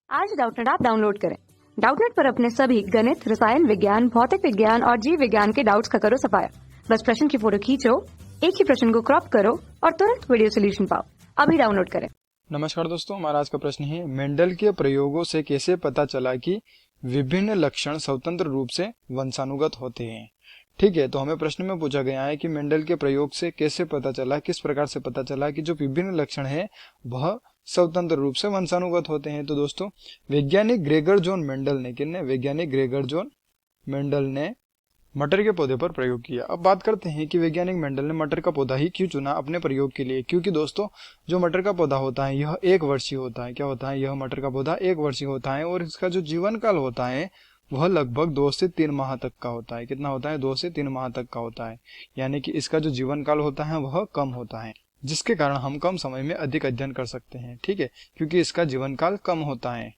आज Doubtnut app download करें। Doubtnut पर अपने सभी गणित, रसायन विज्ञान, भौतिक विज्ञान और जीव विज्ञान के डाउट्स का करो सफाया। बस प्रश्न की फोटो खींचो, एक ही प्रश्न को क्रॉप करो और तुरंत वीडियो सोल्यूशन पाओ। अभी डाउनलोड करें। नमस्कार दोस्तों, हमारा आज का प्रश्न है मेंडल के प्रयोगों से कैसे पता चला कि विभिन्न लक्षण स्वतंत्र रूप से वंशानुगत होते हैं। ठीक है, तो हमें प्रश्न में पूछा गया है कि मेंडल के प्रयोग से कैसे पता चला, किस प्रकार से पता चला कि जो विभिन्न लक्षण है वह स्वतंत्र रूप से वंशानुगत होते हैं। तो दोस्तों, वैज्ञानिक ग्रेगर जॉन मेंडल ने वैज्ञानिक ग्रेगर जॉन मेंडल ने मटर के पौधे पर प्रयोग किया। अब बात करते हैं कि वैज्ञानिक मेंडल ने मटर का पौधा ही क्यों चुना अपने प्रयोग के लिए। क्योंकि दोस्तों, जो मटर का पौधा होता है यह एक वर्षीय होता है। क्या होता है? यह मटर का पौधा एक वर्षीय होता है और इसका जो जीवन काल होता है वह लगभग 2 से 3 माह तक का होता है। कितना होता है? 2 से 3 माह तक का होता है। यानी कि इसका जो जीवन काल होता है वह कम होता है, जिसके कारण हम कम समय में अधिक अध्ययन कर सकते हैं। ठीक है, क्योंकि इसका जीवन काल कम होता है।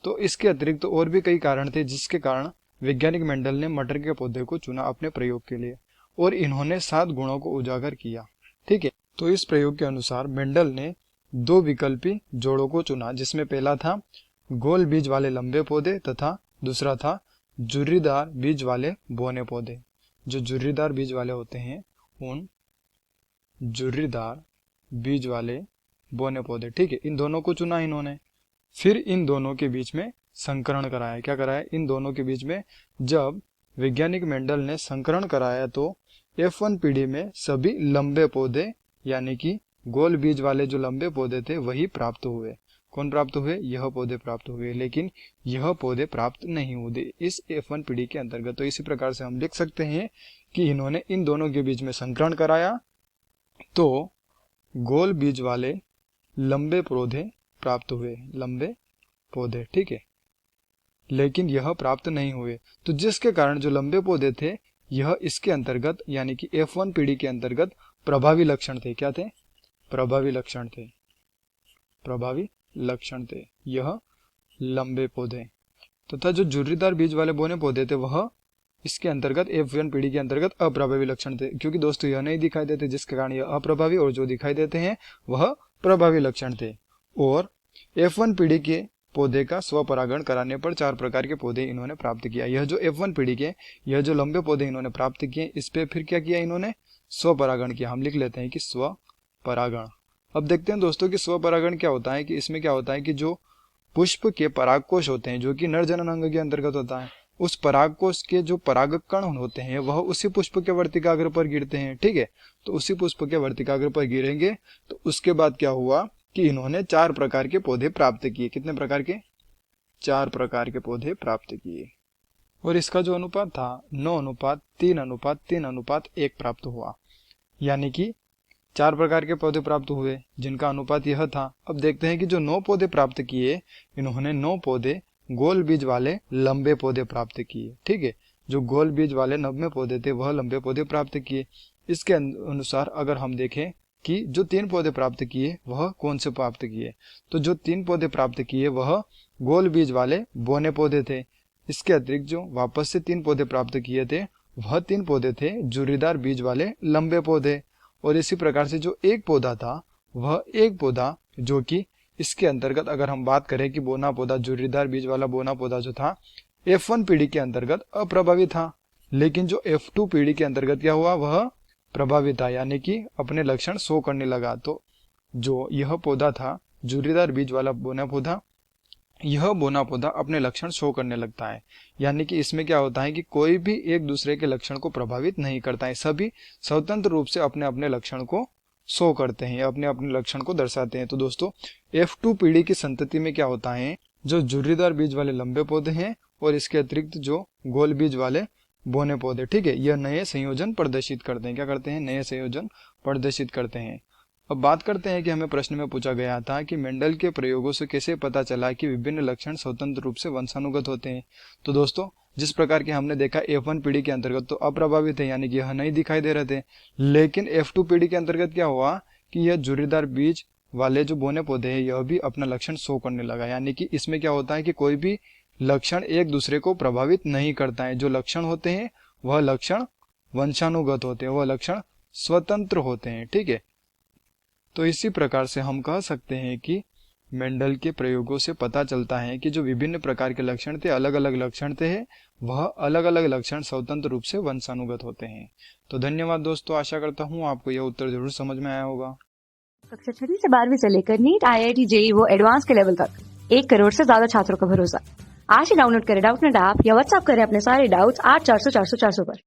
तो इसके अतिरिक्त और भी कई कारण थे जिसके कारण वैज्ञानिक मेंडल ने मटर के पौधे को चुना अपने प्रयोग के लिए और इन्होंने 7 गुणों को उजागर किया। ठीक है, तो इस प्रयोग के अनुसार मेंडल ने 2 विकल्पी जोड़ों को चुना, जिसमें पहला था गोल बीज वाले लंबे पौधे तथा दूसरा था झुर्रीदार बीज वाले बौने पौधे। जो झुर्रीदार बीज वाले होते हैं उन झुर्रीदार बीज वाले बौने पौधे। ठीक है, इन दोनों को चुना इन्होंने। फिर इन दोनों के बीच में संकरण कराया। क्या कराया? इन दोनों के बीच में जब वैज्ञानिक मेंडल ने संकरण कराया तो F1 पीढ़ी में सभी लंबे पौधे यानी कि गोल बीज वाले जो लंबे पौधे थे वही प्राप्त हुए। कौन प्राप्त हुए? यह पौधे प्राप्त हुए, लेकिन यह पौधे प्राप्त नहीं हुए इस F1 पीढ़ी के अंतर्गत। तो इसी प्रकार से हम लिख सकते हैं कि इन्होंने इन दोनों के बीच में संकरण कराया तो गोल बीज वाले लंबे पौधे प्राप्त हुए, लंबे पौधे। ठीक है, लेकिन यह प्राप्त नहीं हुए। तो जिसके कारण जो लंबे पौधे थे यह इसके अंतर्गत यानी कि F1 पीढ़ी के अंतर्गत प्रभावी लक्षण थे। क्या थे? प्रभावी लक्षण थे। प्रभावी लक्षण थे यह लंबे पौधे तथा जो झुर्रीदार बीज वाले बौने पौधे थे वह इसके अंतर्गत F1 पीढ़ी के अंतर्गत अप्रभावी लक्षण थे। क्योंकि दोस्तों यह नहीं दिखाई देते, जिसके कारण यह अप्रभावी, और जो दिखाई देते हैं वह प्रभावी लक्षण थे। और F1 पीढ़ी के पौधे का स्वपरागण कराने पर 4 प्रकार के पौधे इन्होंने प्राप्त किया। यह जो F1 पीढ़ी के यह जो लंबे पौधे इन्होंने प्राप्त किए, इस पे फिर क्या किया इन्होंने? स्वपरागण किया। हम लिख लेते हैं कि स्वपरागण। अब देखते हैं दोस्तों कि स्वपरागण क्या होता है। कि इसमें क्या होता है कि जो पुष्प के परागकोश होते हैं, जो कि नर जनन अंग के अंतर्गत होता है, उस परागकोश के जो परागकण होते हैं वह उसी पुष्प के वर्तिकाग्र पर गिरते हैं। ठीक है, तो उसी पुष्प के वर्तिकाग्र पर गिरेंगे तो उसके बाद क्या हुआ कि इन्होंने 4 प्रकार के पौधे प्राप्त किए। कितने प्रकार के? 4 प्रकार के पौधे प्राप्त किए। और इसका जो अनुपात था 9:3:3:1 प्राप्त हुआ। यानी कि 4 प्रकार के पौधे प्राप्त हुए जिनका अनुपात यह था। अब देखते हैं कि जो 9 पौधे प्राप्त किए इन्होंने 9 पौधे गोल बीज वाले लंबे पौधे प्राप्त किए। ठीक है, जो गोल बीज वाले लंबे पौधे थे वह लंबे पौधे प्राप्त किए। इसके अनुसार अगर हम देखें कि जो 3 पौधे प्राप्त किए वह कौन से प्राप्त किए, तो जो 3 पौधे प्राप्त किए वह गोल बीज वाले बौने पौधे थे। इसके अतिरिक्त जो वापस से 3 पौधे प्राप्त किए थे वह 3 पौधे थे झुर्रीदार बीज वाले लंबे पौधे। और इसी प्रकार से जो एक पौधा था वह एक पौधा जो कि इसके अंतर्गत अगर हम बात करें कि बोना पौधा, झुर्रीदार बीज वाला बोना पौधा जो था F1 पीढ़ी के अंतर्गत अप्रभावी था, लेकिन जो F2 पीढ़ी के अंतर्गत क्या हुआ? वह प्रभावी था, यानी कि अपने लक्षण शो करने लगा। तो जो यह पौधा था झुर्रीदार बीज वाला बोना पौधा, यह बोना पौधा अपने लक्षण शो करने लगता है। यानी कि इसमें क्या होता है कि कोई भी एक दूसरे के लक्षण को प्रभावित नहीं करता है, सभी स्वतंत्र रूप से अपने अपने लक्षण को शो करते हैं, अपने अपने लक्षण को दर्शाते हैं। तो दोस्तों, F2 पीढ़ी की संतति में क्या होता है? जो झुर्रीदार बीज वाले लंबे पौधे हैं और इसके अतिरिक्त जो गोल बीज वाले बौने पौधे, ठीक है, यह नए संयोजन प्रदर्शित करते हैं। क्या करते हैं? नए संयोजन प्रदर्शित करते हैं। अब बात करते हैं कि हमें प्रश्न में पूछा गया था कि मेंडल के प्रयोगों से कैसे पता चला कि विभिन्न लक्षण स्वतंत्र रूप से वंशानुगत होते हैं। तो दोस्तों, जिस प्रकार के हमने देखा F1 पीढ़ी के अंतर्गत तो अप्रभावित है, यानी कि यह नहीं दिखाई दे रहे थे। लेकिन F2 पीढ़ी के अंतर्गत क्या हुआ कि यह झुर्रीदार बीज वाले जो बौने पौधे हैं यह भी अपना लक्षण शो करने लगा। यानी कि इसमें क्या होता है कि कोई भी लक्षण एक दूसरे को प्रभावित नहीं करता है। जो लक्षण होते हैं वह लक्षण वंशानुगत होते हैं, वह लक्षण स्वतंत्र होते हैं। ठीक है, तो इसी प्रकार से हम कह सकते हैं कि मेंडल के प्रयोगों से पता चलता है कि जो विभिन्न प्रकार के लक्षण थे, अलग अलग लक्षण थे, वह अलग अलग लक्षण स्वतंत्र रूप से वंशानुगत होते हैं। तो धन्यवाद दोस्तों, आशा करता हूँ आपको यह उत्तर जरूर समझ में आया होगा। कक्षा 6 से 12वीं से लेकर नीट, IIT, JEE वो एडवांस के लेवल तक 1 करोड़ से ज्यादा छात्रों का भरोसा। आज ही डाउनलोड करें डाउटनेट ऐप या व्हाट्सएप करें अपने सारे डाउट्स 8400 400 400 पर।